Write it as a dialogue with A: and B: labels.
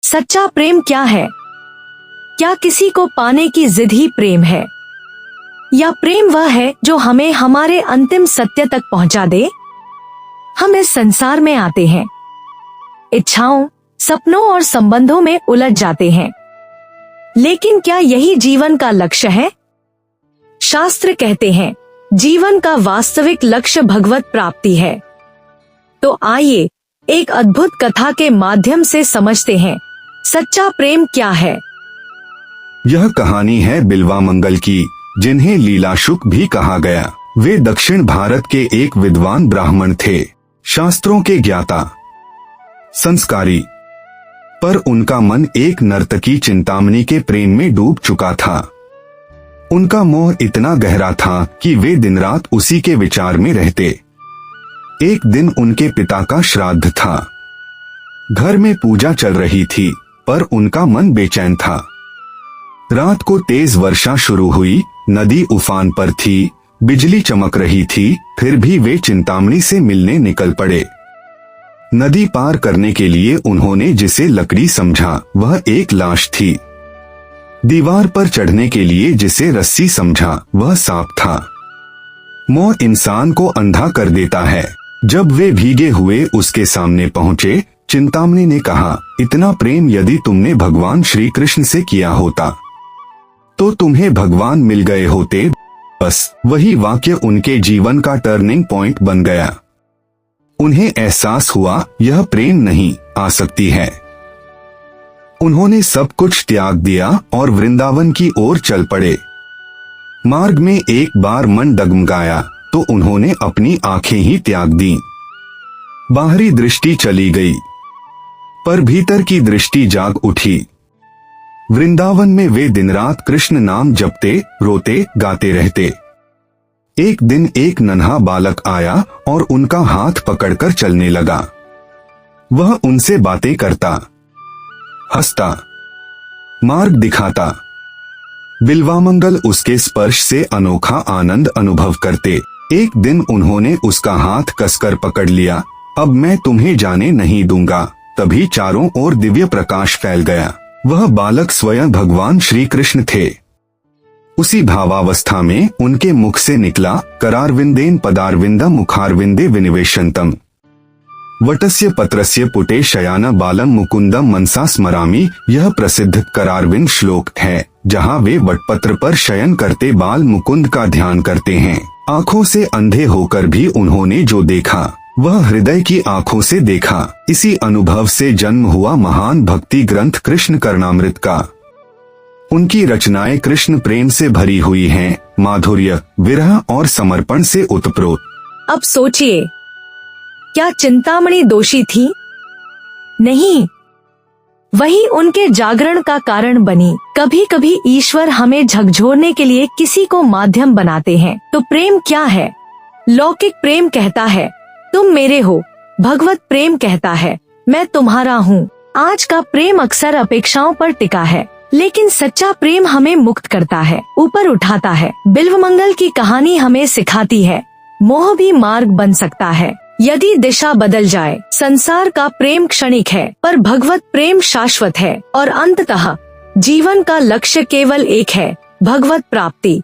A: सच्चा प्रेम क्या है? क्या किसी को पाने की जिद ही प्रेम है, या प्रेम वह है जो हमें हमारे अंतिम सत्य तक पहुंचा दे? हम इस संसार में आते हैं, इच्छाओं, सपनों और संबंधों में उलझ जाते हैं, लेकिन क्या यही जीवन का लक्ष्य है? शास्त्र कहते हैं जीवन का वास्तविक लक्ष्य भगवत प्राप्ति है। तो आइए एक अद्भुत कथा के माध्यम से समझते हैं सच्चा प्रेम क्या है।
B: यह कहानी है बिल्वामंगल की, जिन्हें लीलाशुक भी कहा गया। वे दक्षिण भारत के एक विद्वान ब्राह्मण थे, शास्त्रों के ज्ञाता, संस्कारी, पर उनका मन एक नर्तकी चिंतामणि के प्रेम में डूब चुका था। उनका मोह इतना गहरा था कि वे दिन रात उसी के विचार में रहते। एक दिन उनके पिता का श्राद्ध था। घर में पूजा चल रही थी, पर उनका मन बेचैन था। रात को तेज वर्षा शुरू हुई, नदी उफान पर थी, बिजली चमक रही थी, फिर भी वे चिंतामणि से मिलने निकल पड़े। नदी पार करने के लिए उन्होंने जिसे लकड़ी समझा वह एक लाश थी। दीवार पर चढ़ने के लिए जिसे रस्सी समझा वह सांप था। मोह इंसान को अंधा कर देता है। जब वे भीगे हुए उसके सामने पहुंचे, चिंतामणि ने कहा, इतना प्रेम यदि तुमने भगवान श्री कृष्ण से किया होता तो तुम्हें भगवान मिल गए होते। बस वही वाक्य उनके जीवन का टर्निंग पॉइंट बन गया। उन्हें एहसास हुआ यह प्रेम नहीं, आसक्ति है। उन्होंने सब कुछ त्याग दिया और वृंदावन की ओर चल पड़े। मार्ग में एक बार मन डगमगाया तो उन्होंने अपनी आंखें ही त्याग दी। बाहरी दृष्टि चली गई, पर भीतर की दृष्टि जाग उठी। वृंदावन में वे दिन रात कृष्ण नाम जपते, रोते, गाते रहते। एक दिन एक नन्हा बालक आया और उनका हाथ पकड़कर चलने लगा। वह उनसे बातें करता, हंसता, मार्ग दिखाता। बिल्वामंगल उसके स्पर्श से अनोखा आनंद अनुभव करते। एक दिन उन्होंने उसका हाथ कसकर पकड़ लिया। अब मैं तुम्हें जाने नहीं दूंगा। तभी चारों ओर दिव्य प्रकाश फैल गया। वह बालक स्वयं भगवान श्री कृष्ण थे। उसी भावावस्था में उनके मुख से निकला, करारविंदेन पदारविंदम मुखारविंदे विनिवेशंतम वटस्य पत्रस्य पुटे शयान बालम मुकुंदम मनसा स्मरामि। यह प्रसिद्ध करारविंद श्लोक है, जहाँ वे वटपत्र पर शयन करते बाल मुकुंद का ध्यान करते हैं। आंखों से अंधे होकर भी उन्होंने जो देखा वह हृदय की आंखों से देखा। इसी अनुभव से जन्म हुआ महान भक्ति ग्रंथ कृष्ण कर्णामृत का। उनकी रचनाएं कृष्ण प्रेम से भरी हुई हैं, माधुर्य, विरह और समर्पण से उत्प्रोत।
A: अब सोचिए, क्या चिंतामणि दोषी थी? नहीं, वही उनके जागरण का कारण बनी। कभी कभी ईश्वर हमें झकझोरने के लिए किसी को माध्यम बनाते हैं। तो प्रेम क्या है? लौकिक प्रेम कहता है तुम मेरे हो, भगवत प्रेम कहता है मैं तुम्हारा हूँ। आज का प्रेम अक्सर अपेक्षाओं पर टिका है, लेकिन सच्चा प्रेम हमें मुक्त करता है, ऊपर उठाता है। बिल्वमंगल की कहानी हमें सिखाती है मोह भी मार्ग बन सकता है यदि दिशा बदल जाए। संसार का प्रेम क्षणिक है, पर भगवत प्रेम शाश्वत है और अंततः जीवन का लक्ष्य केवल एक है, भगवत प्राप्ति।